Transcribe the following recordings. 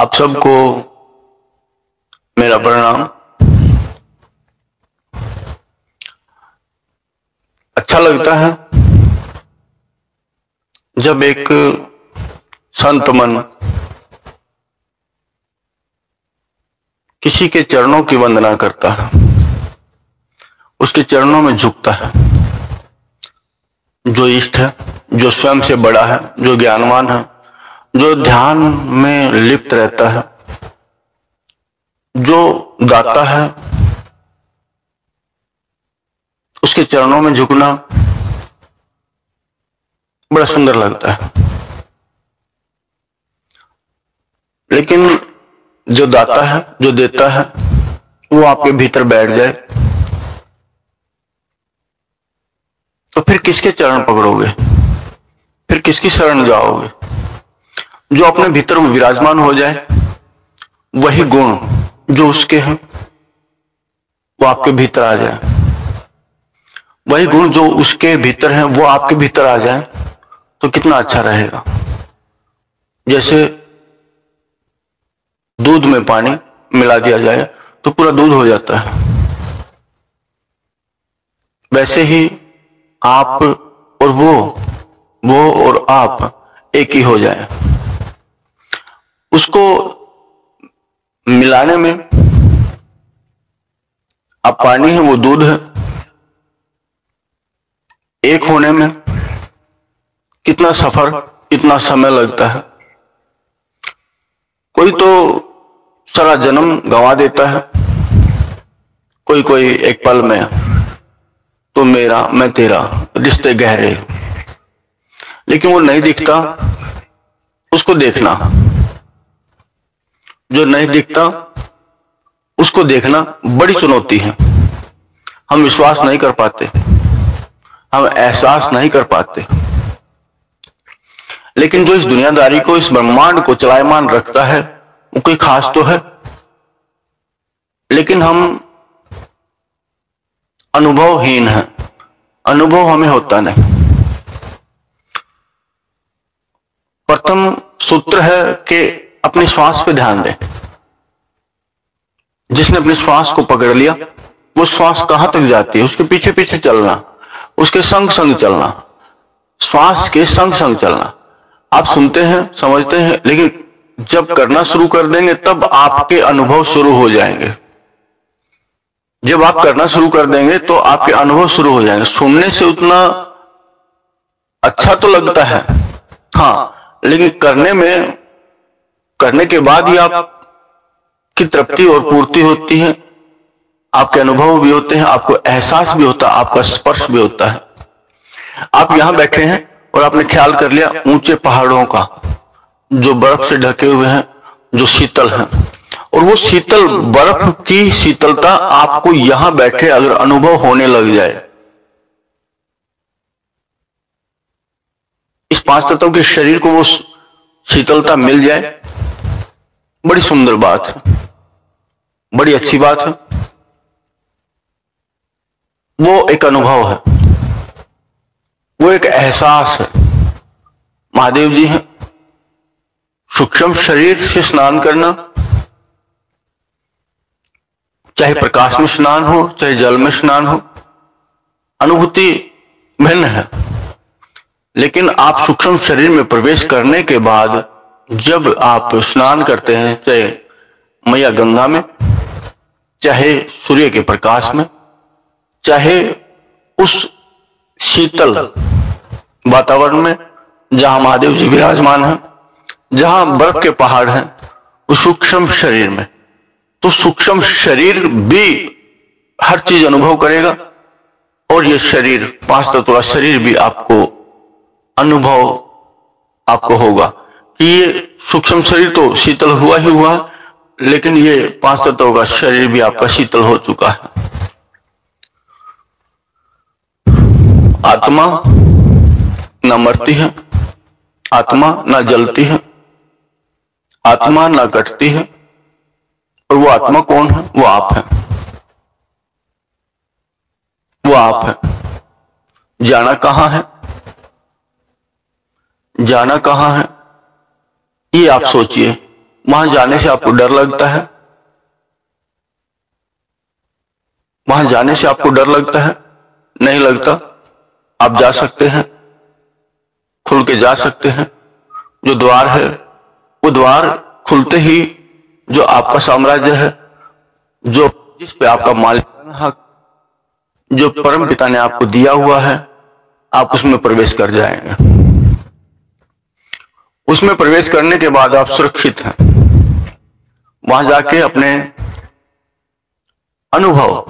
आप सबको मेरा प्रणाम। अच्छा लगता है जब एक संत मन किसी के चरणों की वंदना करता है, उसके चरणों में झुकता है। जो इष्ट है, जो स्वयं से बड़ा है, जो ज्ञानवान है, जो ध्यान में लिप्त रहता है, जो दाता है, उसके चरणों में झुकना बड़ा सुंदर लगता है। लेकिन जो दाता है, जो देता है, वो आपके भीतर बैठ जाए तो फिर किसके चरण पकड़ोगे, फिर किसकी शरण जाओगे? जो अपने भीतर विराजमान हो जाए, वही गुण जो उसके हैं वो आपके भीतर आ जाए, वही गुण जो उसके भीतर हैं वो आपके भीतर आ जाए तो कितना अच्छा रहेगा। जैसे दूध में पानी मिला दिया जाए तो पूरा दूध हो जाता है, वैसे ही आप और वो और आप एक ही हो जाए। उसको मिलाने में आप पानी है, वो दूध है, एक होने में कितना सफर, कितना समय लगता है। कोई तो सारा जन्म गंवा देता है, कोई एक पल में तो मेरा मैं तेरा, रिश्ते गहरे। लेकिन वो नहीं दिखता, उसको देखना। जो नहीं दिखता उसको देखना बड़ी चुनौती है। हम विश्वास नहीं कर पाते, हम एहसास नहीं कर पाते। लेकिन जो इस दुनियादारी को, इस ब्रह्मांड को चलायमान रखता है वो कोई खास तो है, लेकिन हम अनुभवहीन हैं। अनुभव हमें होता नहीं। प्रथम सूत्र है कि अपनी श्वास पे ध्यान दें। जिसने अपनी श्वास को पकड़ लिया, वो श्वास कहां तक जाती है उसके पीछे पीछे चलना, उसके संग संग चलना, श्वास के संग संग चलना। आप सुनते हैं, समझते हैं, लेकिन जब करना शुरू कर देंगे तब आपके अनुभव शुरू हो जाएंगे। जब आप करना शुरू कर देंगे तो आपके अनुभव शुरू हो जाएंगे। सुनने से उतना अच्छा तो लगता है, हाँ, लेकिन करने के बाद ही आपकी तृप्ति और पूर्ति होती है, आपके अनुभव भी होते हैं, आपको एहसास भी होता है, आपका स्पर्श भी होता है। आप यहां बैठे हैं और आपने ख्याल कर लिया ऊंचे पहाड़ों का, जो बर्फ से ढके हुए हैं, जो शीतल हैं, और वो शीतल बर्फ की शीतलता आपको यहां बैठे अगर अनुभव होने लग जाए, इस पांच तत्वों के शरीर को वो शीतलता मिल जाए, बड़ी सुंदर बात है, बड़ी अच्छी बात है। वो एक अनुभव है, वो एक एहसास है। महादेव जी हैं, सूक्ष्म शरीर से स्नान करना, चाहे प्रकाश में स्नान हो, चाहे जल में स्नान हो, अनुभूति भिन्न है। लेकिन आप सूक्ष्म शरीर में प्रवेश करने के बाद जब आप स्नान करते हैं, चाहे मैया गंगा में, चाहे सूर्य के प्रकाश में, चाहे उस शीतल वातावरण में जहां महादेव जी विराजमान हैं, जहां बर्फ के पहाड़ हैं, उस सूक्ष्म शरीर में, तो सूक्ष्म शरीर भी हर चीज अनुभव करेगा और ये शरीर, पांच तत्व का शरीर भी आपको अनुभव आपको होगा कि ये सूक्ष्म शरीर तो शीतल हुआ ही हुआ, लेकिन ये पांच तत्वों का शरीर भी आपका शीतल हो चुका है। आत्मा न मरती है, आत्मा न जलती है, आत्मा न कटती है, और वो आत्मा कौन है? वो आप है, वो आप है। जाना कहां है, जाना कहां है, ये आप सोचिए। वहां जाने से आपको डर लगता है? वहां जाने से आपको डर लगता है? नहीं लगता। आप जा सकते हैं, खुल के जा सकते हैं। जो द्वार है, वो द्वार खुलते ही जो आपका साम्राज्य है, जो जिस पे आपका मालिकाना हक, जो परम पिता ने आपको दिया हुआ है, आप उसमें प्रवेश कर जाएंगे। उसमें प्रवेश करने के बाद आप सुरक्षित हैं। वहां जाके अपने अनुभव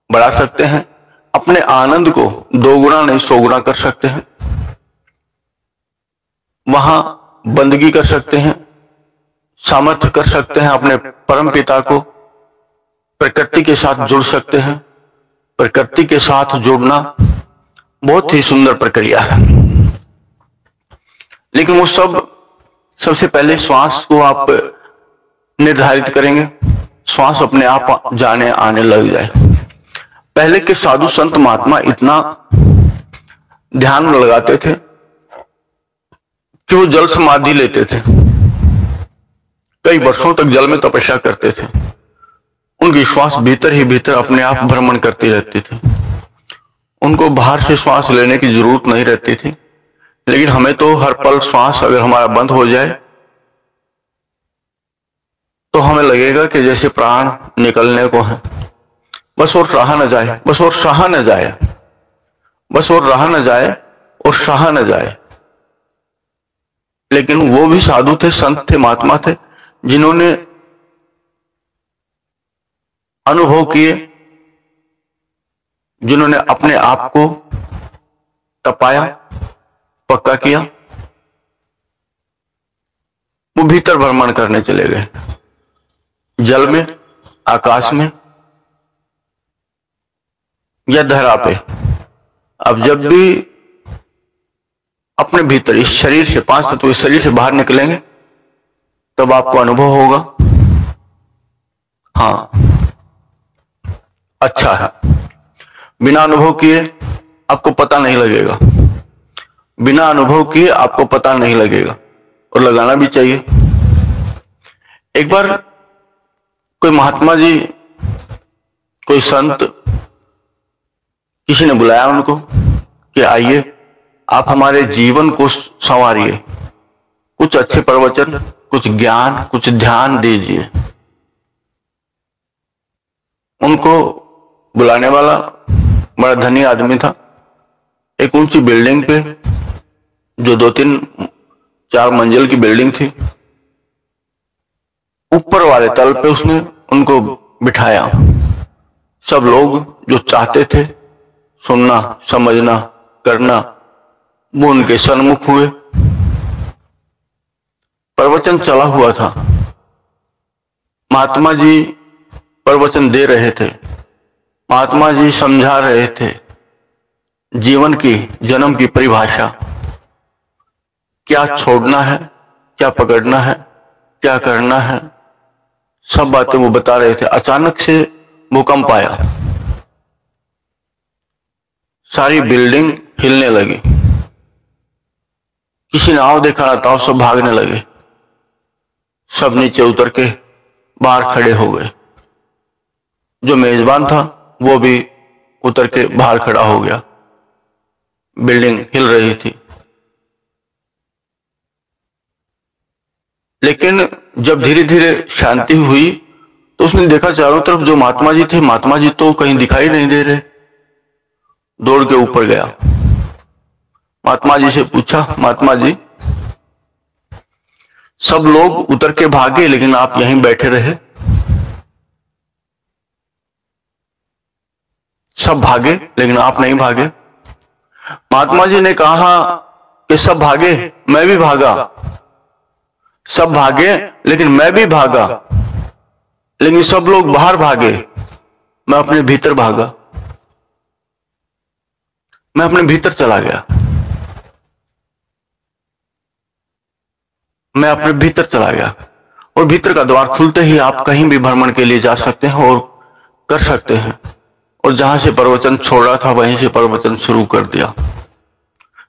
बढ़ा सकते हैं, अपने आनंद को 2 गुना नहीं 100 गुना कर सकते हैं। वहां बंदगी कर सकते हैं, सामर्थ्य कर सकते हैं, अपने परम पिता को प्रकृति के साथ जुड़ सकते हैं। प्रकृति के साथ जुड़ना बहुत ही सुंदर प्रक्रिया है, लेकिन वो सबसे पहले श्वास को आप निर्धारित करेंगे। श्वास अपने आप जाने आने लग जाए। पहले के साधु संत महात्मा इतना ध्यान लगाते थे कि वो जल समाधि लेते थे, कई वर्षों तक जल में तपस्या करते थे। उनकी श्वास भीतर ही भीतर अपने आप भ्रमण करती रहती थी। उनको बाहर से श्वास लेने की जरूरत नहीं रहती थी। लेकिन हमें तो हर पल श्वास अगर हमारा बंद हो जाए तो हमें लगेगा कि जैसे प्राण निकलने को है, बस और रहा न जाए, बस और सहा न जाए, बस और रहा न जाए और सहा न जाए। लेकिन वो भी साधु थे, संत थे, महात्मा थे, जिन्होंने अनुभव किए, जिन्होंने अपने आप को तपाया, पक्का किया। वो भीतर भ्रमण करने चले गए, जल में, आकाश में या धरा पे। अब जब भी अपने भीतर इस शरीर से, 5 तत्व इस शरीर से बाहर निकलेंगे, तब आपको अनुभव होगा, हाँ अच्छा है। बिना अनुभव किए आपको पता नहीं लगेगा, बिना अनुभव किए आपको पता नहीं लगेगा, और लगाना भी चाहिए। एक बार कोई महात्मा जी, कोई संत, किसी ने बुलाया उनको कि आइए आप हमारे जीवन को संवारिए, कुछ अच्छे प्रवचन, कुछ ज्ञान, कुछ ध्यान दीजिए। उनको बुलाने वाला बड़ा धनी आदमी था। एक ऊंची बिल्डिंग पे, जो 2-3-4 मंजिल की बिल्डिंग थी, ऊपर वाले तल पे उसने उनको बिठाया। सब लोग जो चाहते थे सुनना, समझना, करना, वो उनके सन्मुख हुए। प्रवचन चला हुआ था, महात्मा जी प्रवचन दे रहे थे, महात्मा जी समझा रहे थे जीवन की, जन्म की परिभाषा, क्या छोड़ना है, क्या पकड़ना है, क्या करना है, सब बातें वो बता रहे थे। अचानक से भूकंप आया, सारी बिल्डिंग हिलने लगी। किसी ने आओ देखा ना था, सब भागने लगे, सब नीचे उतर के बाहर खड़े हो गए। जो मेजबान था वो भी उतर के बाहर खड़ा हो गया। बिल्डिंग हिल रही थी। लेकिन जब धीरे धीरे शांति हुई तो उसने देखा चारों तरफ जो महात्मा जी थे, महात्मा जी तो कहीं दिखाई नहीं दे रहे। दौड़ के ऊपर गया, महात्मा जी से पूछा, महात्मा जी सब लोग उतर के भागे लेकिन आप यहीं बैठे रहे। सब भागे लेकिन आप नहीं भागे। महात्मा जी ने कहा कि सब भागे, मैं भी भागा। सब भागे लेकिन मैं भी भागा, लेकिन सब लोग बाहर भागे, मैं अपने भीतर भागा, मैं अपने भीतर चला गया, मैं अपने भीतर चला गया। और भीतर का द्वार खुलते ही आप कहीं भी भ्रमण के लिए जा सकते हैं और कर सकते हैं। और जहां से प्रवचन छोड़ा था वहीं से प्रवचन शुरू कर दिया।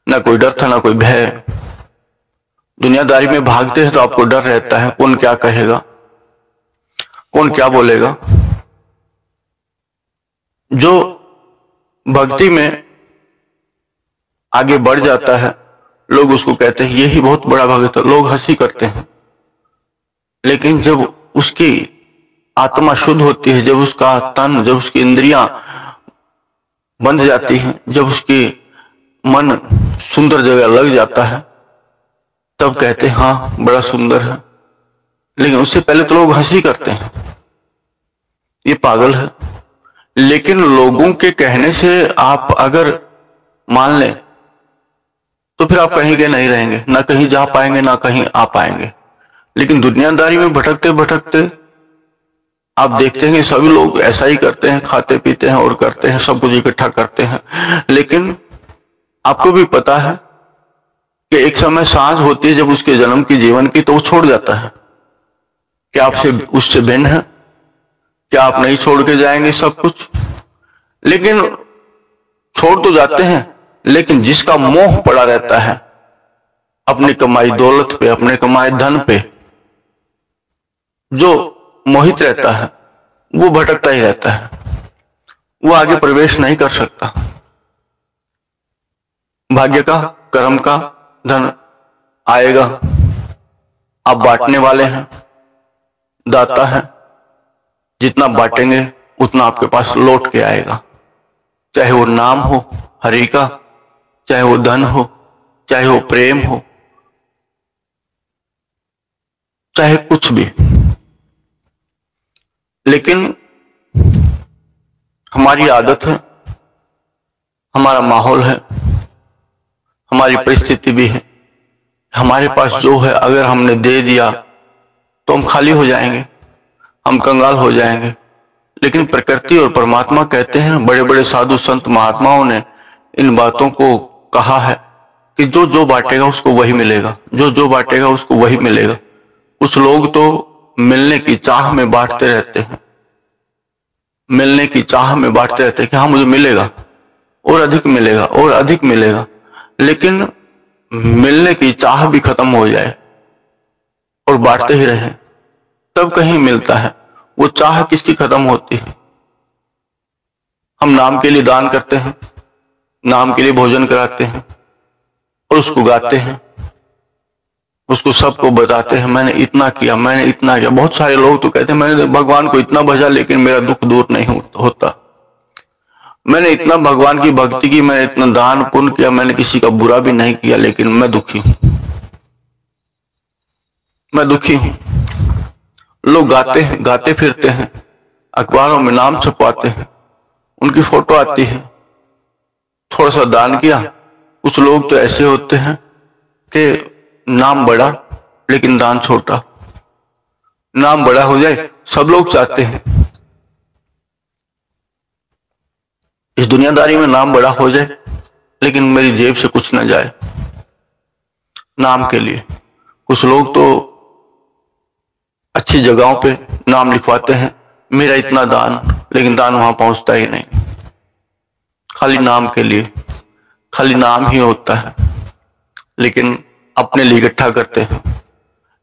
ना कोई डर था, ना कोई भय। दुनियादारी में भागते हैं तो आपको डर रहता है, कौन क्या कहेगा, कौन क्या बोलेगा। जो भक्ति में आगे बढ़ जाता है, लोग उसको कहते हैं यही बहुत बड़ा भक्त है, लोग हंसी करते हैं। लेकिन जब उसकी आत्मा शुद्ध होती है, जब उसका तन, जब उसकी इंद्रियां बंध जाती हैं, जब उसकी मन सुंदर जगह लग जाता है, तब कहते हैं हाँ बड़ा सुंदर है। लेकिन उससे पहले तो लोग हंसी करते हैं, ये पागल है। लेकिन लोगों के कहने से आप अगर मान लें तो फिर आप कहीं के नहीं रहेंगे, ना कहीं जा पाएंगे ना कहीं आ पाएंगे। लेकिन दुनियादारी में भटकते भटकते आप देखते हैं कि सभी लोग ऐसा ही करते हैं, खाते पीते हैं और करते हैं, सब कुछ इकट्ठा करते हैं। लेकिन आपको भी पता है कि एक समय सांझ होती है जब उसके जन्म की, जीवन की, तो वो छोड़ जाता है। क्या आपसे उससे भिन्न है? क्या आप नहीं छोड़ के जाएंगे सब कुछ? लेकिन छोड़ तो जाते हैं, लेकिन जिसका मोह पड़ा रहता है अपनी कमाई दौलत पे, अपने कमाए धन पे, जो मोहित रहता है वो भटकता ही रहता है, वो आगे प्रवेश नहीं कर सकता। भाग्य का, कर्म का धन आएगा, आप बांटने वाले हैं, दाता है, जितना बांटेंगे उतना आपके पास लौट के आएगा। चाहे वो नाम हो हरि का, चाहे वो धन हो, चाहे वो प्रेम हो, चाहे कुछ भी। लेकिन हमारी आदत है, हमारा माहौल है, हमारी परिस्थिति भी है, हमारे पास जो है अगर हमने दे दिया तो हम खाली हो जाएंगे, हम कंगाल हो जाएंगे। लेकिन प्रकृति और परमात्मा कहते हैं, बड़े बड़े साधु संत महात्माओं ने इन बातों को कहा है कि जो जो बांटेगा उसको वही मिलेगा, जो जो बांटेगा उसको वही मिलेगा। कुछ लोग तो मिलने की चाह में बांटते रहते हैं, मिलने की चाह में बांटते रहते हैं कि हाँ मुझे मिलेगा और अधिक मिलेगा और अधिक मिलेगा। लेकिन मिलने की चाह भी खत्म हो जाए और बांटते ही रहे तब कहीं मिलता है। वो चाह किसकी खत्म होती है? हम नाम के लिए दान करते हैं, नाम के लिए भोजन कराते हैं और उसको गाते हैं, उसको सबको बताते हैं मैंने इतना किया, मैंने इतना किया। बहुत सारे लोग तो कहते हैं मैंने भगवान को इतना भजा लेकिन मेरा दुख दूर नहीं होता, मैंने इतना भगवान की भक्ति की, मैंने इतना दान पुण्य किया, मैंने किसी का बुरा भी नहीं किया, लेकिन मैं दुखी हूं, मैं दुखी हूं। लोग गाते हैं, गाते फिरते हैं, अखबारों में नाम छपवाते हैं, उनकी फोटो आती है, थोड़ा सा दान किया। कुछ लोग तो ऐसे होते हैं कि नाम बड़ा लेकिन दान छोटा, नाम बड़ा हो जाए सब लोग चाहते हैं। इस दुनियादारी में नाम बड़ा हो जाए लेकिन मेरी जेब से कुछ न जाए नाम के लिए। कुछ लोग तो अच्छी जगहों पे नाम लिखवाते हैं, मेरा इतना दान, लेकिन दान वहां पहुंचता ही नहीं, खाली नाम के लिए, खाली नाम ही होता है, लेकिन अपने लिए इकट्ठा करते हैं।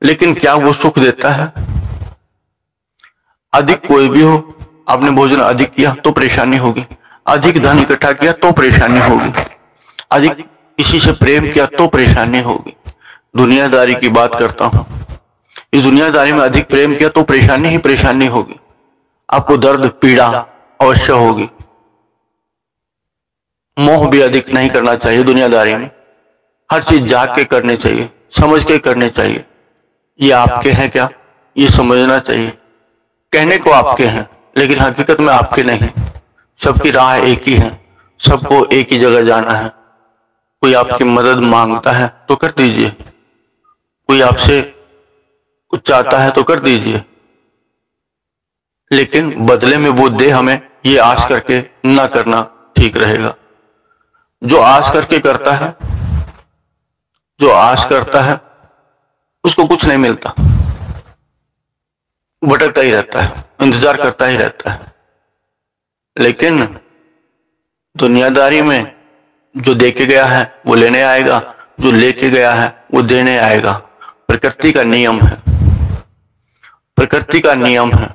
लेकिन क्या वो सुख देता है? अधिक कोई भी हो, आपने भोजन अधिक किया तो परेशानी होगी, अधिक धन इकट्ठा किया तो परेशानी होगी, अधिक किसी से प्रेम किया तो परेशानी होगी। दुनियादारी की बात करता हूं, इस दुनियादारी में अधिक प्रेम किया तो परेशानी ही परेशानी होगी, आपको दर्द पीड़ा अवश्य होगी। मोह भी अधिक नहीं करना चाहिए दुनियादारी में, हर चीज जाग के करनी चाहिए, समझ के करनी चाहिए। ये आपके हैं क्या, ये समझना चाहिए। कहने को आपके हैं लेकिन हकीकत में आपके नहीं। सबकी राह एक ही है, सबको एक ही जगह जाना है। कोई आपकी मदद मांगता है तो कर दीजिए, कोई आपसे कुछ चाहता है तो कर दीजिए, लेकिन बदले में वो दे हमें, ये आस करके ना करना ठीक रहेगा। जो आस करके करता है, जो आस करता है उसको कुछ नहीं मिलता, भटकता ही रहता है, इंतजार करता ही रहता है। लेकिन दुनियादारी में जो देके गया है वो लेने आएगा, जो लेके गया है वो देने आएगा। प्रकृति का नियम है, प्रकृति का नियम है।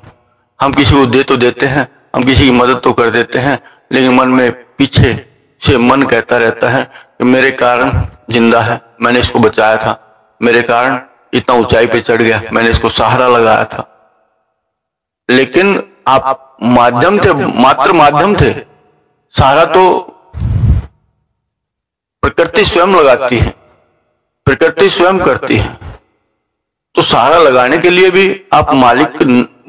हम किसी को दे तो देते हैं, हम किसी की मदद तो कर देते हैं, लेकिन मन में पीछे से मन कहता रहता है कि मेरे कारण जिंदा है, मैंने इसको बचाया था, मेरे कारण इतना ऊंचाई पे चढ़ गया, मैंने इसको सहारा लगाया था। लेकिन आप माध्यम थे, मात्र माध्यम थे, सहारा तो प्रकृति स्वयं लगाती है, प्रकृति स्वयं करती है। तो सहारा लगाने के लिए भी आप मालिक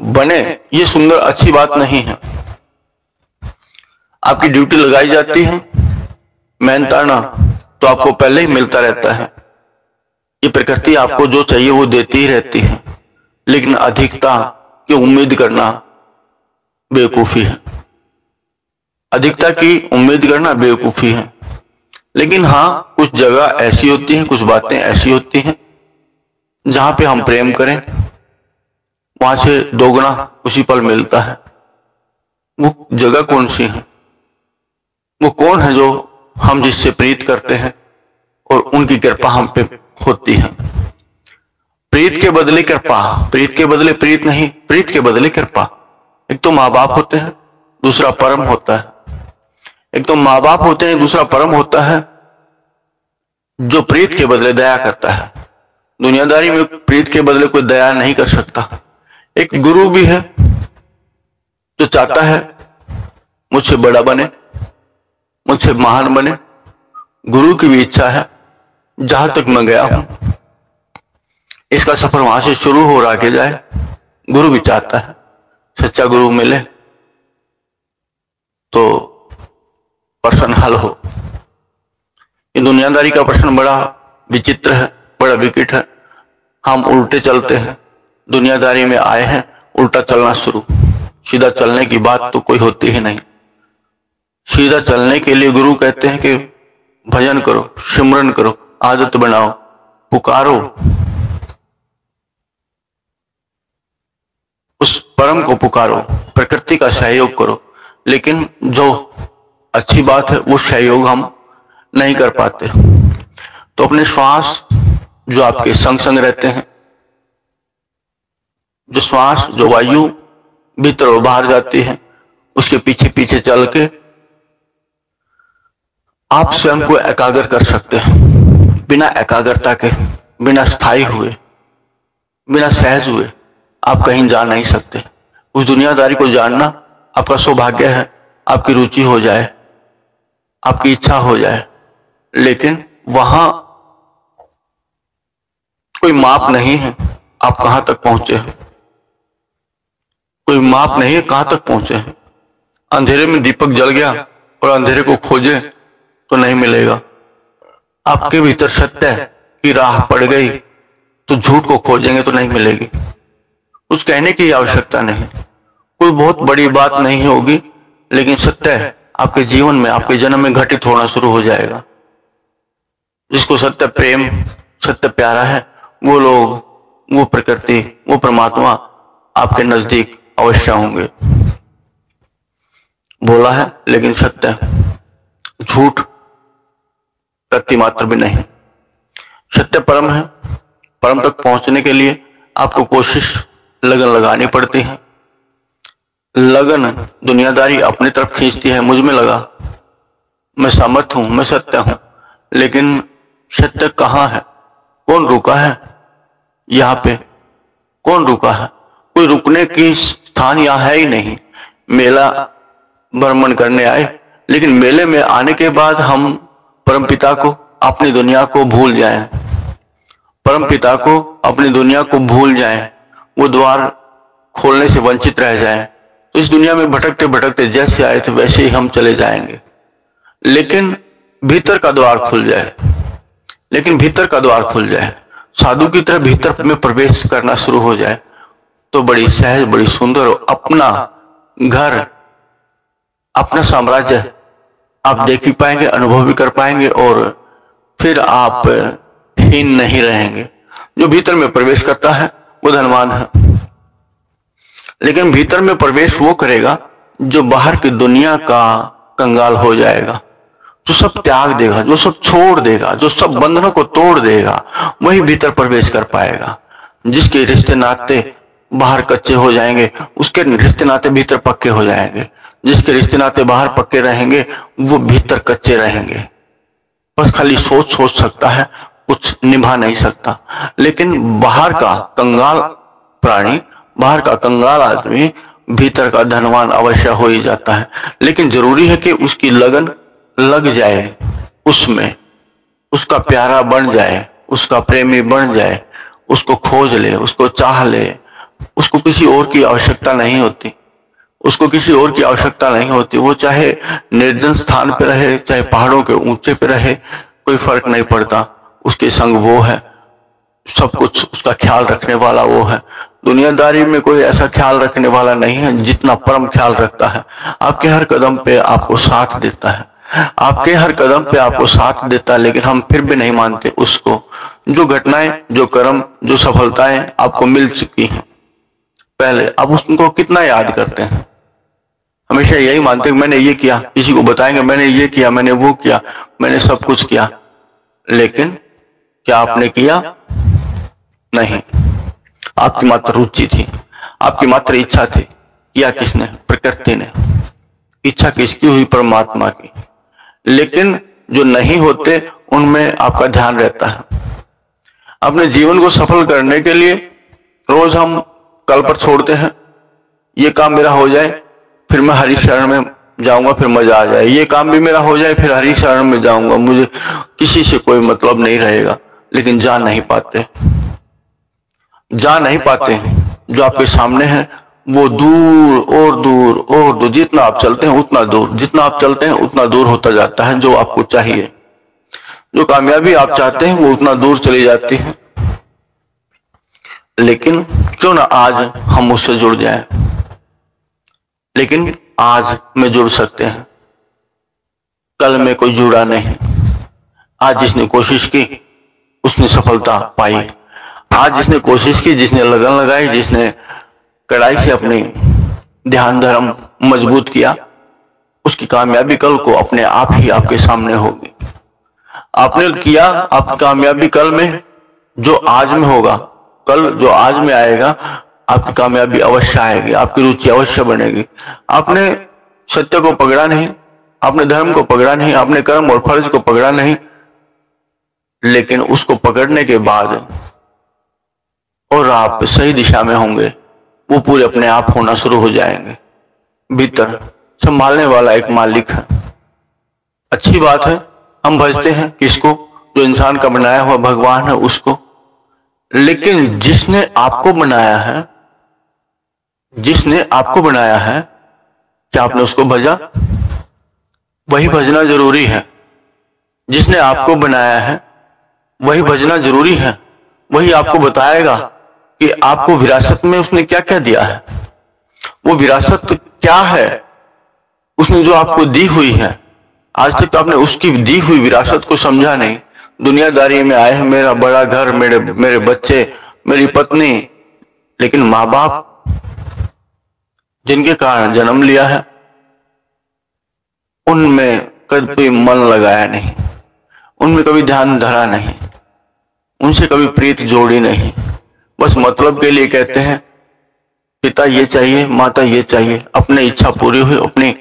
बने, ये सुंदर अच्छी बात नहीं है। आपकी ड्यूटी लगाई जाती है, मेहनताना तो आपको पहले ही मिलता रहता है। ये प्रकृति आपको जो चाहिए वो देती ही रहती है, लेकिन अधिकता की उम्मीद करना बेवकूफी है, अधिकता की उम्मीद करना बेवकूफी है। लेकिन हाँ, कुछ जगह ऐसी होती हैं, कुछ बातें ऐसी होती हैं जहां पे हम प्रेम करें वहां से दोगुना उसी पल मिलता है। वो जगह कौन सी है? वो कौन है जो हम जिससे प्रीत करते हैं और उनकी कृपा हम पे होती है। प्रीत के बदले कृपा, प्रीत के बदले प्रीत नहीं, प्रीत के बदले कृपा। एक तो माँ बाप होते हैं, दूसरा परम होता है। एक तो माँ बाप होते हैं, दूसरा परम होता है जो प्रीत के बदले दया करता है। दुनियादारी में प्रीत के बदले कोई दया नहीं कर सकता। एक गुरु भी है जो चाहता है मुझसे बड़ा बने, मुझसे महान बने। गुरु की भी इच्छा है जहां तक मैं गया हूं इसका सफर वहां से शुरू हो रहा के जाए। गुरु भी चाहता है सच्चा गुरु मिले तो प्रश्न हल हो। ये दुनियादारी का प्रश्न बड़ा विचित्र है, बड़ा विकट है। हम उल्टे चलते हैं, दुनियादारी में आए हैं उल्टा चलना शुरू। सीधा चलने की बात तो कोई होती ही नहीं। सीधा चलने के लिए गुरु कहते हैं कि भजन करो, सिमरन करो, आदत बनाओ, पुकारो, उस परम को पुकारो, प्रकृति का सहयोग करो। लेकिन जो अच्छी बात है वो सहयोग हम नहीं कर पाते। तो अपने श्वास जो आपके संग संग रहते हैं, जो श्वास, जो वायु भीतर और बाहर जाती है, उसके पीछे पीछे चल के आप स्वयं को एकाग्र कर सकते हैं। बिना एकाग्रता के, बिना स्थायी हुए, बिना सहज हुए आप कहीं जा नहीं सकते। उस दुनियादारी को जानना आपका सौभाग्य है, आपकी रुचि हो जाए, आपकी इच्छा हो जाए, लेकिन वहां कोई माप नहीं है आप कहां तक पहुंचे हैं। कोई माप नहीं है कहां तक पहुंचे हैं। अंधेरे में दीपक जल गया और अंधेरे को खोजे तो नहीं मिलेगा। आपके भीतर सत्य की राह पड़ गई तो झूठ को खोजेंगे तो नहीं मिलेगी। कुछ कहने की आवश्यकता नहीं, कोई बहुत बड़ी बात नहीं होगी, लेकिन सत्य आपके जीवन में, आपके जन्म में घटित होना शुरू हो जाएगा। जिसको सत्य प्रेम, सत्य प्यारा है, वो लोग, वो प्रकृति, वो परमात्मा आपके नजदीक अवश्य होंगे। बोला है लेकिन सत्य, झूठ प्रति मात्र भी नहीं। सत्य परम है। परम तक पहुंचने के लिए आपको कोशिश, लगन लगानी पड़ती है। लगन दुनियादारी अपनी तरफ खींचती है, मुझ में लगा, मैं समर्थ हूं, मैं सत्य हूं, लेकिन सत्य कहां है? कौन रुका है यहाँ पे? कौन रुका है? कोई रुकने की स्थान यहाँ है ही नहीं। मेला भ्रमण करने आए, लेकिन मेले में आने के बाद हम परमपिता को, अपनी दुनिया को भूल जाएं। परमपिता को, अपनी दुनिया को भूल जाएं, वो द्वार खोलने से वंचित रह जाएं, तो इस दुनिया में भटकते भटकते जैसे आए थे वैसे ही हम चले जाएंगे। लेकिन भीतर का द्वार खुल जाए, लेकिन भीतर का द्वार खुल जाए, साधु की तरह भीतर में प्रवेश करना शुरू हो जाए, तो बड़ी सहज, बड़ी सुंदर अपना घर, अपना साम्राज्य आप देख भी पाएंगे, अनुभव भी कर पाएंगे, और फिर आप हीन नहीं रहेंगे। जो भीतर में प्रवेश करता है वो धनवान है। लेकिन भीतर में प्रवेश वो करेगा जो बाहर की दुनिया का कंगाल हो जाएगा। जो सब त्याग देगा, जो सब छोड़ देगा, जो सब बंधनों को तोड़ देगा, वही भीतर प्रवेश कर पाएगा। जिसके रिश्ते नाते बाहर कच्चे हो जाएंगे, उसके रिश्ते नाते भीतर पक्के हो जाएंगे। जिसके रिश्ते नाते बाहर पक्के रहेंगे, वो भीतर कच्चे रहेंगे। बस खाली सोच सकता है, कुछ निभा नहीं सकता। लेकिन बाहर का कंगाल प्राणी, बाहर का कंगाल आदमी भीतर का धनवान अवश्य हो ही जाता है। लेकिन जरूरी है कि उसकी लगन लग जाए, उसमें उसका प्यारा बन जाए, उसका प्रेमी बन जाए, उसको खोज ले, उसको चाह ले। उसको किसी और की आवश्यकता नहीं होती, उसको किसी और की आवश्यकता नहीं होती। वो चाहे निर्जन स्थान पे रहे, चाहे पहाड़ों के ऊंचे पे रहे, कोई फर्क नहीं पड़ता। उसके संग वो है, सब कुछ उसका ख्याल रखने वाला वो है। दुनियादारी में कोई ऐसा ख्याल रखने वाला नहीं है जितना परम ख्याल रखता है। आपके हर कदम पे आपको साथ देता है, आपके हर कदम पे आपको साथ देता है। लेकिन हम फिर भी नहीं मानते उसको। जो घटनाएं, जो कर्म, जो सफलताएं आपको मिल चुकी हैं पहले, अब उसको कितना याद करते हैं? हमेशा यही मानते हैं मैंने ये किया, किसी को बताएंगे मैंने ये किया, मैंने वो किया, मैंने सब कुछ किया। लेकिन क्या आपने किया? नहीं। आपकी मात्र रुचि थी, आपकी मात्र इच्छा थी। किया किसने? प्रकृति ने। इच्छा किसकी हुई? परमात्मा की। लेकिन जो नहीं होते उनमें आपका ध्यान रहता है। अपने जीवन को सफल करने के लिए रोज हम कल पर छोड़ते हैं, ये काम मेरा हो जाए फिर मैं हरि शरण में जाऊंगा, फिर मजा आ जाए। ये काम भी मेरा हो जाए फिर हरि शरण में जाऊंगा, मुझे किसी से कोई मतलब नहीं रहेगा। लेकिन जा नहीं पाते, जा नहीं पाते हैं। जो आपके सामने है वो दूर और दूर और दूर, जितना आप चलते हैं उतना दूर, जितना आप चलते हैं उतना दूर होता जाता है। जो आपको चाहिए, जो कामयाबी आप चाहते हैं वो उतना दूर चली जाती है। लेकिन क्यों ना आज हम उससे जुड़ जाएं। लेकिन आज में जुड़ सकते हैं, कल में कोई जुड़ा नहीं। आज जिसने कोशिश की उसने सफलता पाई। आज जिसने कोशिश की, जिसने लगन लगाई, जिसने कड़ाई से अपने ध्यान धर्म मजबूत किया, उसकी कामयाबी कल को अपने आप ही आपके सामने होगी। आपने किया, आपकी कामयाबी कल में जो आज में होगा, कल जो आज में आएगा, आपकी कामयाबी अवश्य आएगी, आपकी रुचि अवश्य बनेगी। आपने सत्य को पकड़ा नहीं, आपने धर्म को पकड़ा नहीं, आपने कर्म और फर्ज को पकड़ा नहीं, लेकिन उसको पकड़ने के बाद और आप सही दिशा में होंगे, वो पूरे अपने आप होना शुरू हो जाएंगे। भीतर संभालने वाला एक मालिक है। अच्छी बात है, हम भजते हैं किसको? जो इंसान का बनाया हुआ भगवान है उसको। लेकिन जिसने आपको बनाया है, जिसने आपको बनाया है, क्या आपने उसको भजा? वही भजना जरूरी है। जिसने आपको बनाया है वही भजना जरूरी है। वही आपको बताएगा कि आपको विरासत में उसने क्या क्या दिया है। वो विरासत क्या है उसने जो आपको दी हुई है। आज तक तो आपने उसकी दी हुई विरासत को समझा नहीं। दुनियादारी में आए हैं, मेरा बड़ा घर, मेरे बच्चे, मेरी पत्नी, लेकिन माँ बाप जिनके कारण जन्म लिया है उनमें कभी मन लगाया नहीं, उनमें कभी ध्यान धरा नहीं, उनसे कभी प्रीत जोड़ी नहीं। बस मतलब के लिए कहते हैं पिता ये चाहिए, माता ये चाहिए, अपनी इच्छा पूरी हुई, अपनी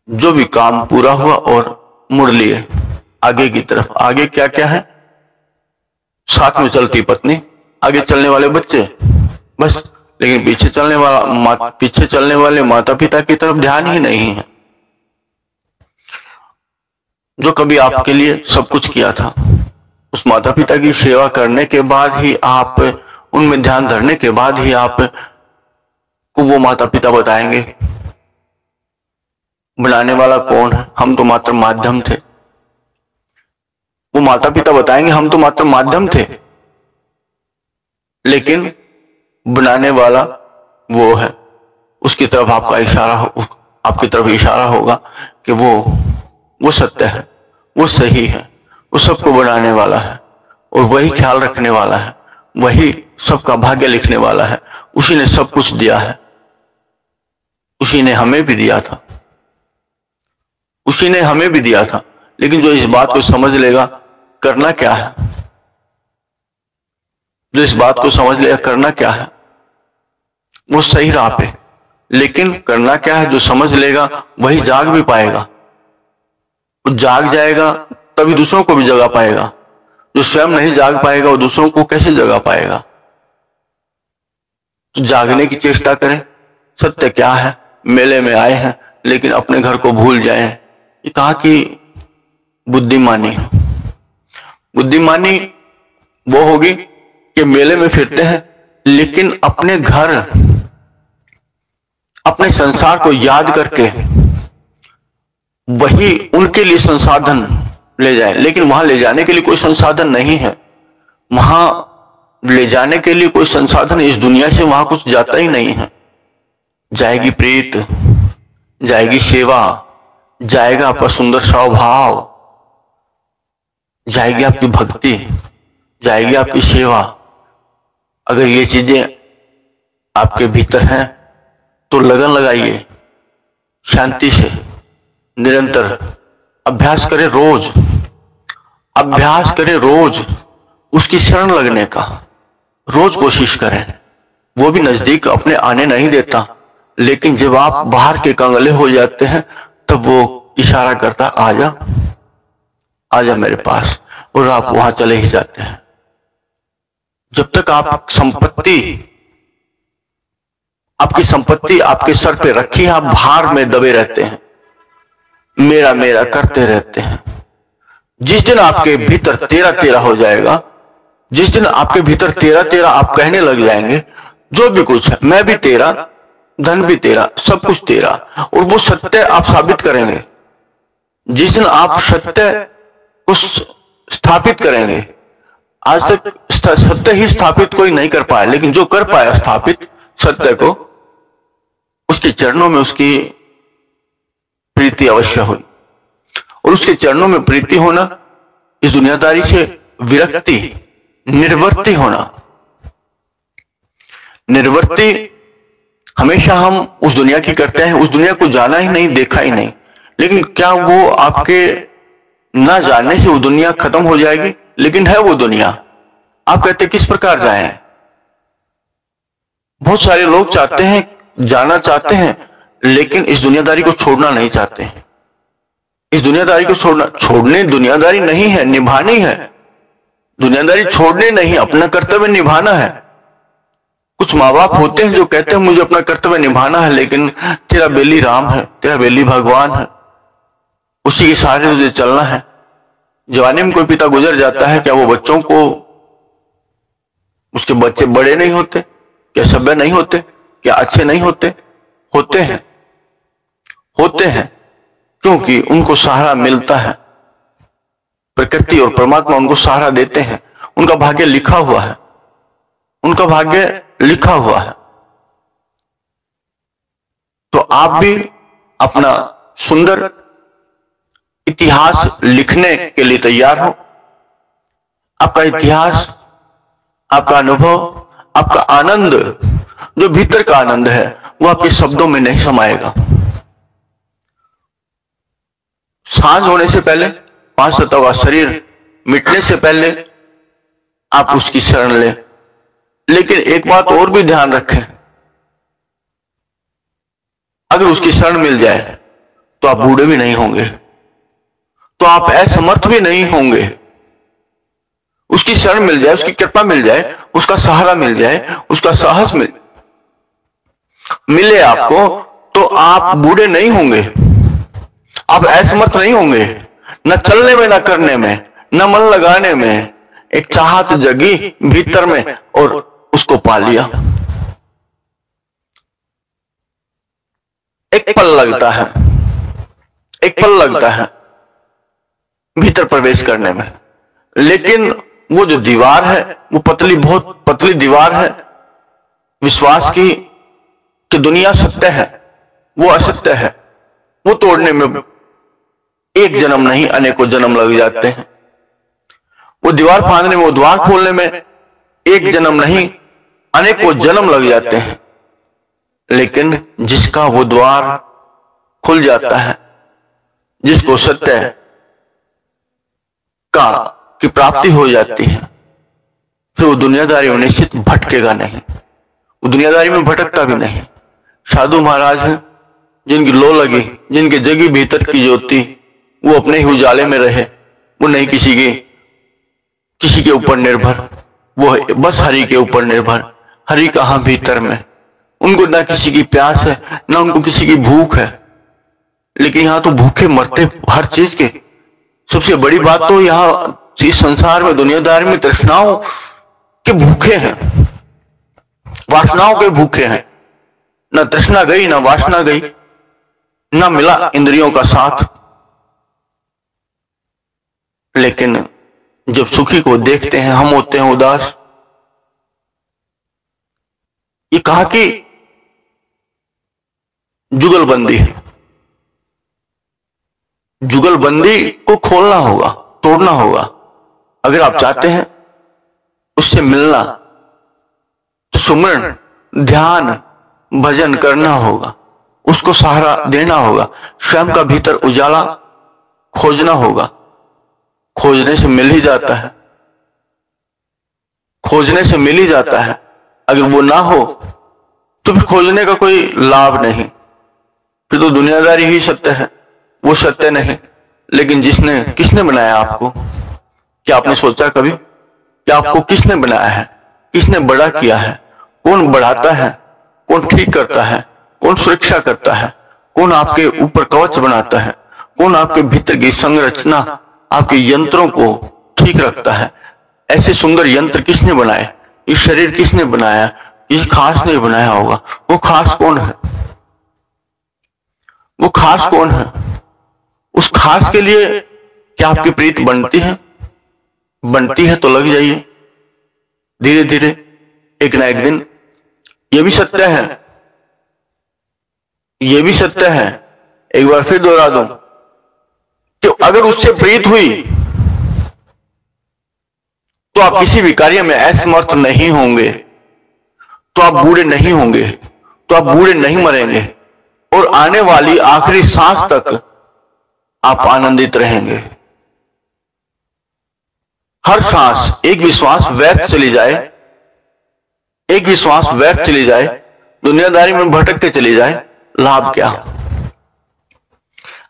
जो भी काम पूरा हुआ और मुड़ लिए आगे की तरफ। आगे क्या क्या है? साथ में चलती पत्नी, आगे चलने वाले बच्चे, बस। लेकिन पीछे चलने वाले माता पिता की तरफ ध्यान ही नहीं है। जो कभी आपके लिए सब कुछ किया था, उस माता पिता की सेवा करने के बाद ही आप, उनमें ध्यान धरने के बाद ही आप को वो माता पिता बताएंगे बनाने वाला कौन है। हम तो मात्र माध्यम थे। वो माता पिता बताएंगे हम तो मात्र माध्यम थे, लेकिन बनाने वाला वो है। उसकी तरफ आपका इशारा हो, आपकी तरफ इशारा होगा कि वो सत्य है, वो सही है, वो सबको बनाने वाला है और वही ख्याल रखने वाला है, वही सबका भाग्य लिखने वाला है। उसी ने सब कुछ दिया है, उसी ने हमें भी दिया था, उसी ने हमें भी दिया था। लेकिन जो इस बात को समझ लेगा करना क्या है, जो इस बात को समझ लेगा करना क्या है, वो सही राह पे। लेकिन करना क्या है, जो समझ लेगा वही जाग भी पाएगा। वो जाग जाएगा तभी दूसरों को भी जगा पाएगा। जो स्वयं नहीं जाग पाएगा वो दूसरों को कैसे जगा पाएगा। तो जागने की चेष्टा करें। सत्य क्या है, मेले में आए हैं लेकिन अपने घर को भूल जाए, ये कहाँ की बुद्धिमानी है। बुद्धिमानी वो होगी कि मेले में फिरते हैं लेकिन अपने घर, अपने संसार को याद करके वही उनके लिए संसाधन ले जाए। लेकिन वहां ले जाने के लिए कोई संसाधन नहीं है। वहां ले जाने के लिए कोई संसाधन इस दुनिया से वहां कुछ जाता ही नहीं है। जाएगी प्रीत, जाएगी सेवा, जाएगा आपका सुंदर स्वभाव, जाएगी आपकी भक्ति, जाएगी आपकी सेवा। अगर ये चीजें आपके भीतर हैं तो लगन लगाइए, शांति से निरंतर अभ्यास करें। रोज अभ्यास करें, रोज उसकी शरण लगने का रोज कोशिश करें। वो भी नजदीक अपने आने नहीं देता, लेकिन जब आप बाहर के कंगले हो जाते हैं तब वो इशारा करता, आजा आजा मेरे पास, और आप वहां चले ही जाते हैं। जब तक आप संपत्ति, आपकी संपत्ति आपके सर पे रखी है, आप भार में दबे रहते हैं, मेरा मेरा करते रहते हैं। जिस दिन आपके भीतर तेरा तेरा हो जाएगा, जिस दिन आपके भीतर तेरा तेरा आप कहने लग जाएंगे, जो भी कुछ है मैं भी तेरा, धन भी तेरा, सब कुछ तेरा, और वो सत्य आप साबित करेंगे। जिस दिन आप सत्य को स्थापित करेंगे, आज तक सत्य ही स्थापित कोई नहीं कर पाया, लेकिन जो कर पाया स्थापित सत्य को, उसके चरणों में उसकी प्रीति अवश्य हुई। और उसके चरणों में प्रीति होना, इस दुनियादारी से विरक्ति, निर्वृत्ति होना। निर्वृत्ति हमेशा हम उस दुनिया की करते हैं, उस दुनिया को जाना ही नहीं, देखा ही नहीं। लेकिन क्या वो आपके ना जानने से वो दुनिया खत्म हो जाएगी? लेकिन है वो दुनिया। आप कहते किस प्रकार जाएं? बहुत सारे लोग चाहते हैं, जाना चाहते हैं, लेकिन इस दुनियादारी को छोड़ना नहीं चाहते हैं। इस दुनियादारी को छोड़ने दुनियादारी नहीं है, निभानी है। दुनियादारी छोड़ने नहीं, अपना कर्तव्य निभाना है। कुछ माँ बाप होते हैं जो कहते हैं मुझे अपना कर्तव्य निभाना है, लेकिन तेरा बेली राम है, तेरा बेली भगवान है, उसी के सहारे तुझे चलना है। जवानी में कोई पिता गुजर जाता है, क्या वो बच्चों को, उसके बच्चे बड़े नहीं होते? क्या सभ्य नहीं होते? क्या अच्छे नहीं होते? होते हैं, होते हैं, क्योंकि उनको सहारा मिलता है। प्रकृति और परमात्मा उनको सहारा देते हैं। उनका भाग्य लिखा हुआ है, उनका भाग्य लिखा हुआ है। तो आप भी अपना सुंदर इतिहास लिखने के लिए तैयार हो। आपका इतिहास, आपका अनुभव, आपका आनंद, जो भीतर का आनंद है, वो आपके शब्दों में नहीं समाएगा। सांझ होने से पहले, 5 तत्वों का शरीर मिटने से पहले आप उसकी शरण लें। लेकिन एक बात और भी ध्यान रखें, अगर उसकी शरण मिल जाए तो आप बूढ़े भी नहीं होंगे, तो आप असमर्थ भी नहीं होंगे। उसकी शरण मिल जाए, उसकी कृपा मिल जाए, उसका सहारा मिल जाए, उसका साहस मिले आपको, तो आप बूढ़े नहीं होंगे, आप असमर्थ नहीं होंगे। न चलने में, न करने में, न मन लगाने में। एक चाहत जगी भीतर में और उसको पा लिया। एक पल लगता है, एक पल लगता है भीतर प्रवेश करने में, लेकिन वो जो दीवार है वो पतली, बहुत पतली दीवार है विश्वास की कि दुनिया सत्य है, वो असत्य है। वो तोड़ने में एक जन्म नहीं अनेकों जन्म लग जाते हैं। वो दीवार फांदने में, वो द्वार खोलने में एक जन्म नहीं अनेकों जन्म लग जाते हैं। लेकिन जिसका वो द्वार खुल जाता है, जिसको सत्य का की प्राप्ति हो जाती है, फिर वो दुनियादारी में निश्चित भटकेगा नहीं, वो दुनियादारी में भटकता भी नहीं। साधु महाराज हैं जिनकी लो लगी, जिनके जगी भीतर की ज्योति, वो अपने ही उजाले में रहे, वो नहीं किसी के ऊपर निर्भर, वो बस हरि के ऊपर निर्भर। हरि कहाँ भीतर में, उनको ना किसी की प्यास है, ना उनको किसी की भूख है। लेकिन यहाँ तो भूखे मरते हर चीज के। सबसे बड़ी बात तो यहाँ इस संसार में दुनियादारी में तृष्णाओं के भूखे हैं, वासनाओं के भूखे हैं। ना तृष्णा गई, ना वासना गई, ना मिला इंद्रियों का साथ। लेकिन जब सुखी को देखते हैं हम होते हैं उदास। ये कहा कि जुगलबंदी है, जुगलबंदी को खोलना होगा, तोड़ना होगा। अगर आप चाहते हैं उससे मिलना तो सुमरण, ध्यान, भजन करना होगा, उसको सहारा देना होगा, स्वयं का भीतर उजाला खोजना होगा। खोजने से मिल ही जाता है, खोजने से मिल ही जाता है। अगर वो ना हो तो फिर खोजने का कोई लाभ नहीं, फिर तो दुनियादारी ही सत्य है, वो सत्य नहीं। लेकिन किसने बनाया आपको? क्या आपने सोचा कभी कि आपको किसने बनाया है, किसने बड़ा किया है? कौन बढ़ाता है, कौन ठीक करता है, कौन सुरक्षा करता है, कौन आपके ऊपर कवच बनाता है, कौन आपके भीतर की संरचना, आपके यंत्रों को ठीक रखता है? ऐसे सुंदर यंत्र किसने बनाए? इस शरीर किसने बनाया? किसी खास ने बनाया होगा। वो खास कौन है? वो खास कौन है? उस खास के लिए क्या आपकी प्रीत बनती है? बनती है तो लग जाइए, धीरे धीरे एक ना एक दिन। ये भी सत्य है, ये भी सत्य है, एक बार फिर दोहरा दूं कि अगर उससे प्रीत हुई तो आप किसी भी कार्य में असमर्थ नहीं होंगे, तो आप बूढ़े नहीं होंगे, तो आप बूढ़े नहीं मरेंगे, और आने वाली आखिरी सांस तक आप आनंदित रहेंगे। हर सांस एक भी श्वास व्यर्थ चली जाए, एक भी श्वास व्यर्थ चली जाए, दुनियादारी में भटक के चली जाए, लाभ क्या?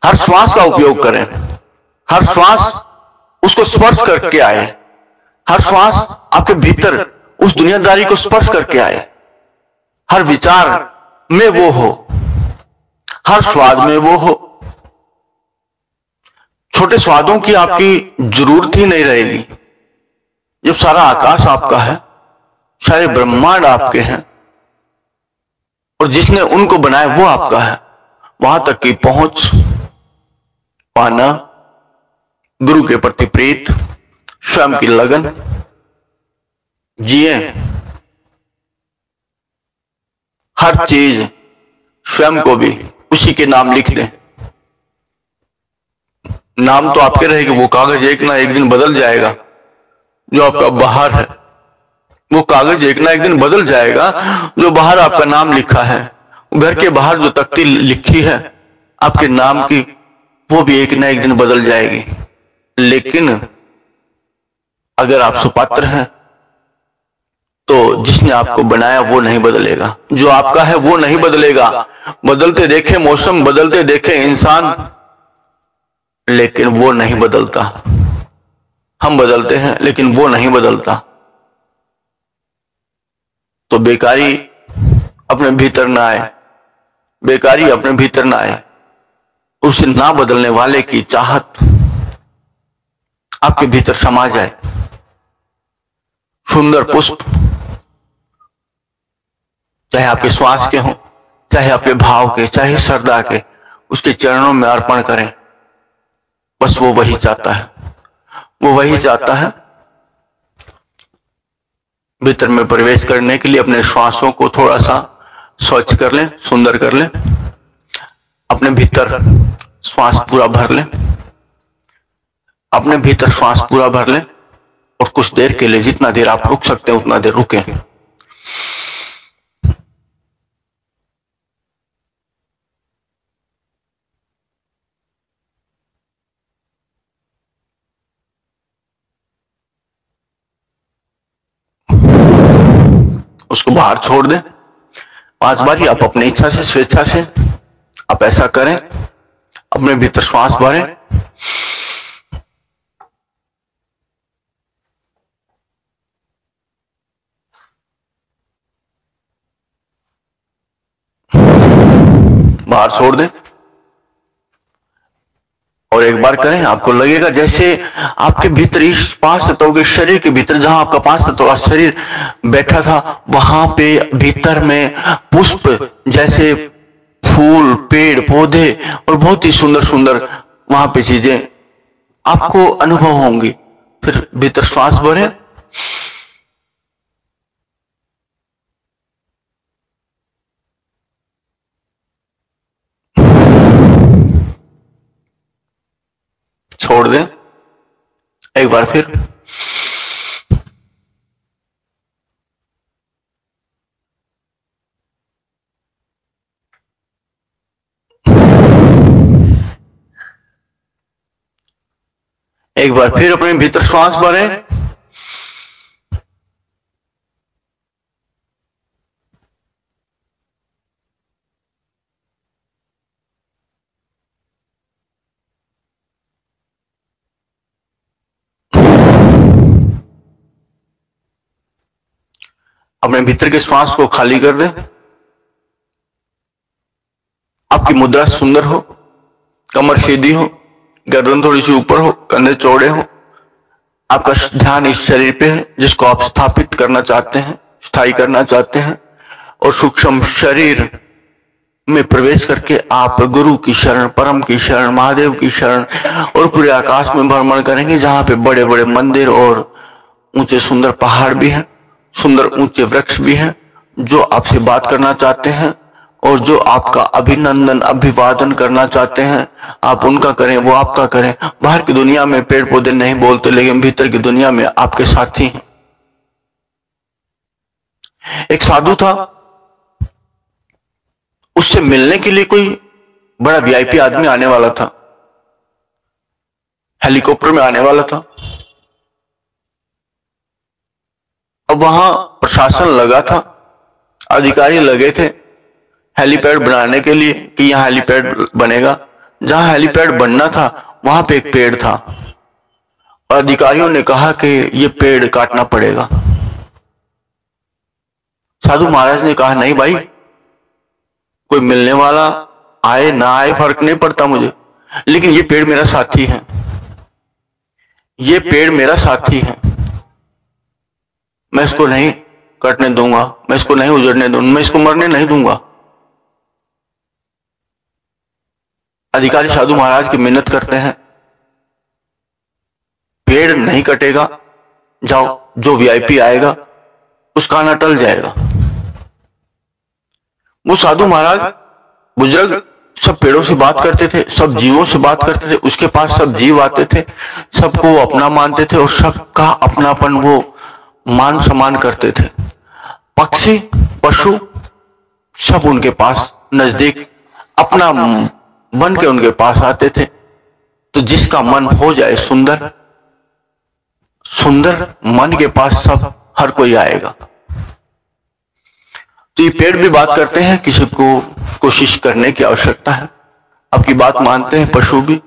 हर श्वास का उपयोग करें, हर श्वास उसको स्पर्श करके आए, हर श्वास आपके भीतर उस दुनियादारी को स्पर्श करके आए, हर विचार में वो हो, हर स्वाद में वो हो। छोटे स्वादों की आपकी जरूरत ही नहीं रहेगी जब सारा आकाश आपका है, सारे ब्रह्मांड आपके हैं, और जिसने उनको बनाया वो आपका है। वहां तक की पहुंच पाना, गुरु के प्रति प्रीत, स्वयं की लगन, जिए हर चीज, स्वयं को भी उसी के नाम लिख दें। नाम तो आपके रहेगा, वो कागज एक ना एक दिन बदल जाएगा। जो आपका बाहर है वो कागज एक ना एक दिन बदल जाएगा। जो बाहर आपका नाम लिखा है, घर के बाहर जो तख्ती लिखी है आपके नाम की, वो भी एक ना एक दिन बदल जाएगी। लेकिन अगर आप सुपात्र हैं तो जिसने आपको बनाया वो नहीं बदलेगा, जो आपका है वो नहीं बदलेगा। बदलते देखे मौसम, बदलते देखे इंसान, लेकिन वो नहीं बदलता। हम बदलते हैं लेकिन वो नहीं बदलता। तो बेकारी अपने भीतर ना आए, बेकारी अपने भीतर ना आए। उसे ना बदलने वाले की चाहत आपके भीतर समा जाए। सुंदर पुष्प चाहे आपके श्वास के हों, चाहे आपके भाव के, चाहे श्रद्धा के, उसके चरणों में अर्पण करें। बस वो वही चाहता है, वो वही चाहता है। भीतर में प्रवेश करने के लिए अपने श्वासों को थोड़ा सा स्वच्छ कर लें, सुंदर कर लें। अपने भीतर श्वास पूरा भर लें, अपने भीतर श्वास पूरा भर लें, और कुछ देर के लिए, जितना देर आप रुक सकते हैं उतना देर रुकें। उसको बाहर छोड़ दें। 5 बार आप अपनी इच्छा से, स्वेच्छा से आप ऐसा करें। अपने भीतर श्वास भरें, बाहर छोड़ दें और एक बार करें। आपको लगेगा जैसे आपके भीतर इस 5 तत्वों के शरीर के भीतर, जहां आपका 5 तत्वों का शरीर बैठा था, वहां पे भीतर में पुष्प जैसे फूल, पेड़ पौधे और बहुत ही सुंदर सुंदर वहां पे चीजें आपको अनुभव होंगी। फिर भीतर श्वास भरें, छोड़ दें एक बार फिर। एक बार फिर अपने भीतर श्वास भरें, अपने भीतर के श्वास को खाली कर दें। आपकी मुद्रा सुंदर हो, कमर सीधी हो, गर्दन थोड़ी सी ऊपर हो, कंधे चौड़े हो। आपका ध्यान इस शरीर पे है जिसको आप स्थापित करना चाहते हैं, स्थायी करना चाहते हैं। और सूक्ष्म शरीर में प्रवेश करके आप गुरु की शरण, परम की शरण, महादेव की शरण और पूरे आकाश में भ्रमण करेंगे, जहां पे बड़े बड़े मंदिर और ऊंचे सुंदर पहाड़ भी हैं, सुंदर ऊंचे वृक्ष भी हैं, जो आपसे बात करना चाहते हैं और जो आपका अभिनंदन, अभिवादन करना चाहते हैं। आप उनका करें, वो आपका करें। बाहर की दुनिया में पेड़ पौधे नहीं बोलते, लेकिन भीतर की दुनिया में आपके साथी हैं। एक साधु था, उससे मिलने के लिए कोई बड़ा वीआईपी आदमी आने वाला था, हेलीकॉप्टर में आने वाला था। अब वहां प्रशासन लगा था, अधिकारी लगे थे हेलीपैड बनाने के लिए कि यहां हेलीपैड बनेगा। जहां हेलीपैड बनना था वहां पे एक पेड़ था और अधिकारियों ने कहा कि ये पेड़ काटना पड़ेगा। साधु महाराज ने कहा, नहीं भाई, कोई मिलने वाला आए ना आए फर्क नहीं पड़ता मुझे, लेकिन ये पेड़ मेरा साथी है, ये पेड़ मेरा साथी है, मैं इसको नहीं कटने दूंगा, मैं इसको नहीं उजड़ने दूंगा, मैं इसको मरने नहीं दूंगा। अधिकारी साधु महाराज की मिन्नत करते हैं, पेड़ नहीं कटेगा, जाओ, जो वीआईपी आएगा उसका आना टल जाएगा। वो साधु महाराज बुजुर्ग सब पेड़ों से बात करते थे, सब जीवों से बात करते थे, उसके पास सब जीव आते थे, सबको वो अपना मानते थे और सबका अपनापन वो मान सम्मान करते थे। पक्षी, पशु सब उनके पास नजदीक अपना बन के उनके पास आते थे। तो जिसका मन हो जाए सुंदर, सुंदर मन के पास सब हर कोई आएगा। तो ये पेड़ भी बात करते हैं, किसी को कोशिश करने की आवश्यकता है, आपकी बात मानते हैं। पशु भी,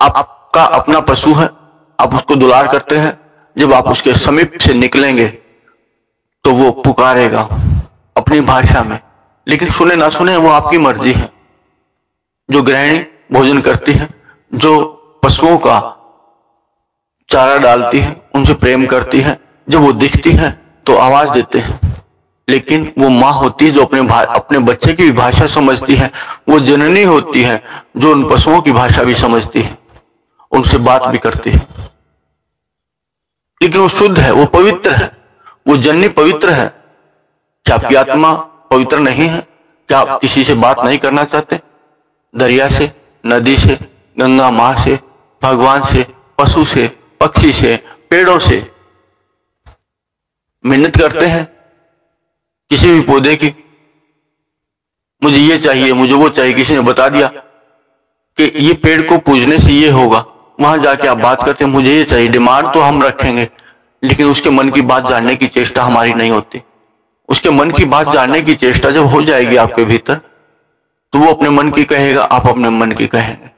आपका अपना पशु है, आप उसको दुलार करते हैं, जब आप उसके समीप से निकलेंगे तो वो पुकारेगा अपनी भाषा में, लेकिन सुने ना सुने वो आपकी मर्जी है। जो गृहिणी भोजन करती है, जो पशुओं का चारा डालती है, उनसे प्रेम करती है, जब वो दिखती है तो आवाज देते हैं, लेकिन वो माँ होती है जो अपने बच्चे की भी भाषा समझती है। वो जननी होती है जो उन पशुओं की भाषा भी समझती है, उनसे बात भी करती है। लेकिन वो शुद्ध है, वो पवित्र है, वो जननी पवित्र है। क्या आपकी आत्मा पवित्र नहीं है? क्या आप किसी से बात नहीं करना चाहते? दरिया से, नदी से, गंगा माँ से, भगवान से, पशु से, पक्षी से, पेड़ों से मिन्नत करते हैं। किसी भी पौधे की, मुझे ये चाहिए, मुझे वो चाहिए, किसी ने बता दिया कि ये पेड़ को पूजने से ये होगा, वहां जाके आप बात करते हैं मुझे ये चाहिए। डिमांड तो हम रखेंगे, लेकिन उसके मन की बात जानने की चेष्टा हमारी नहीं होती। उसके मन की बात जानने की चेष्टा जब हो जाएगी आपके भीतर, तो वो अपने मन की कहेगा, आप अपने मन की कहेंगे।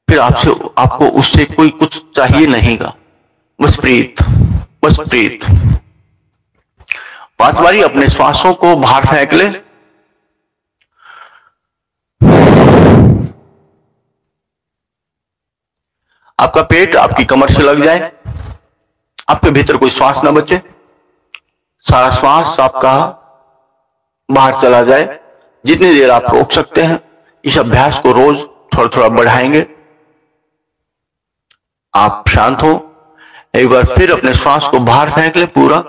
फिर आपको उससे कोई कुछ चाहिए नहींगा, बस प्रीत, बस प्रीत। 5 बारी अपने श्वासों को बाहर फेंक ले। आपका पेट आपकी कमर से लग जाए, आपके भीतर कोई श्वास ना बचे, सारा श्वास आपका बाहर चला जाए। जितनी देर आप रोक सकते हैं, इस अभ्यास को रोज थोड़ा थोड़ा बढ़ाएंगे। आप शांत हो, एक बार फिर अपने श्वास को बाहर फेंक ले पूरा।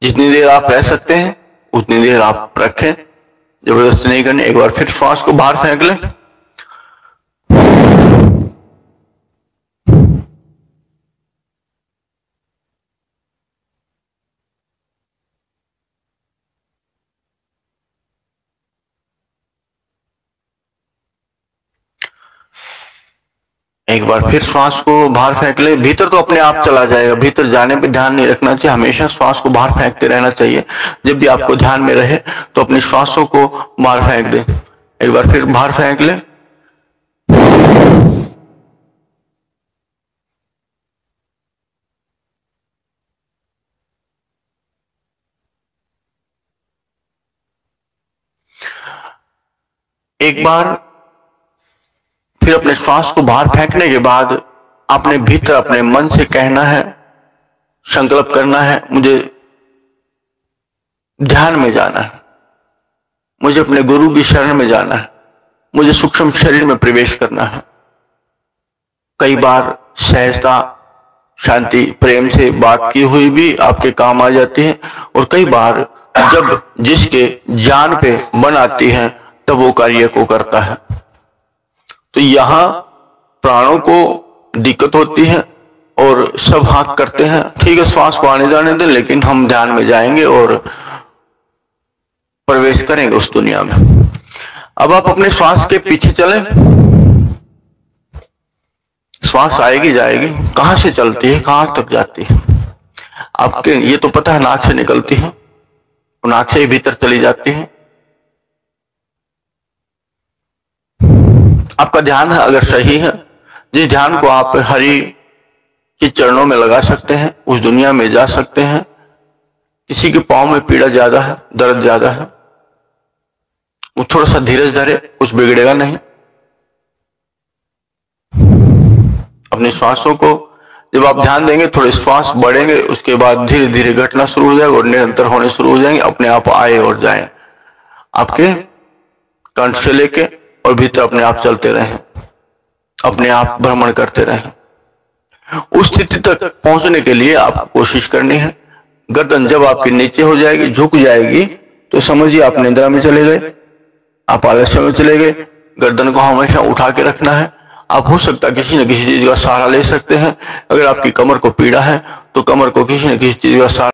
जितनी देर आप रह सकते हैं उतनी देर आप रखें, जबरदस्ती नहीं करनी। एक बार फिर श्वास को बाहर फेंक लें। एक बार फिर श्वास को बाहर फेंक ले। भीतर तो अपने आप चला जाएगा, भीतर जाने पे ध्यान नहीं रखना चाहिए, हमेशा श्वास को बाहर फेंकते रहना चाहिए। जब भी आपको ध्यान में रहे तो अपनी श्वासों को बाहर फेंक दे। एक बार फिर बाहर फेंक ले। एक बार फिर अपने श्वास को बाहर फेंकने के बाद अपने भीतर अपने मन से कहना है, संकल्प करना है, मुझे ध्यान में जाना है, मुझे अपने गुरु की शरण में जाना है, मुझे सूक्ष्म शरीर में प्रवेश करना है। कई बार सहजता, शांति, प्रेम से बात की हुई भी आपके काम आ जाती है, और कई बार जब जिसके जान पे बन आती है तब वो कार्य को करता है। तो यहां प्राणों को दिक्कत होती है और सब हाँक करते हैं, ठीक है श्वास को आने जाने दें, लेकिन हम ध्यान में जाएंगे और प्रवेश करेंगे उस दुनिया में। अब आप अपने श्वास के पीछे चलें। श्वास आएगी जाएगी, कहां से चलती है, कहां तक जाती है आपके ये तो पता है, नाक से निकलती है, नाक से ही भीतर चली जाती है। आपका ध्यान है अगर सही है, जिस ध्यान को आप हरि के चरणों में लगा सकते हैं, उस दुनिया में जा सकते हैं। किसी के पांव में पीड़ा ज्यादा है, दर्द ज्यादा है, वो थोड़ा सा धीरज धरे, कुछ बिगड़ेगा नहीं। अपनी श्वासों को जब आप ध्यान देंगे, थोड़े श्वास बढ़ेंगे, उसके बाद धीरे धीरे घटना शुरू हो जाएगा और निरंतर होने शुरू हो जाएंगे, अपने आप आए और जाए, आपके कंठ से लेके और भीतर अपने आप चलते रहें, अपने आप भ्रमण करते रहें। उस स्थिति तक पहुंचने के लिए आप कोशिश करनी है। गर्दन जब आपकी नीचे हो जाएगी, झुक जाएगी, तो समझिए आप निद्रा में चले गए, आप आलस्य में चले गए। गर्दन को हमेशा उठा के रखना है। आप हो सकता है किसी न किसी चीज का सहारा ले सकते हैं। अगर आपकी कमर को पीड़ा है तो कमर को किसी न किसी चीज का सहारा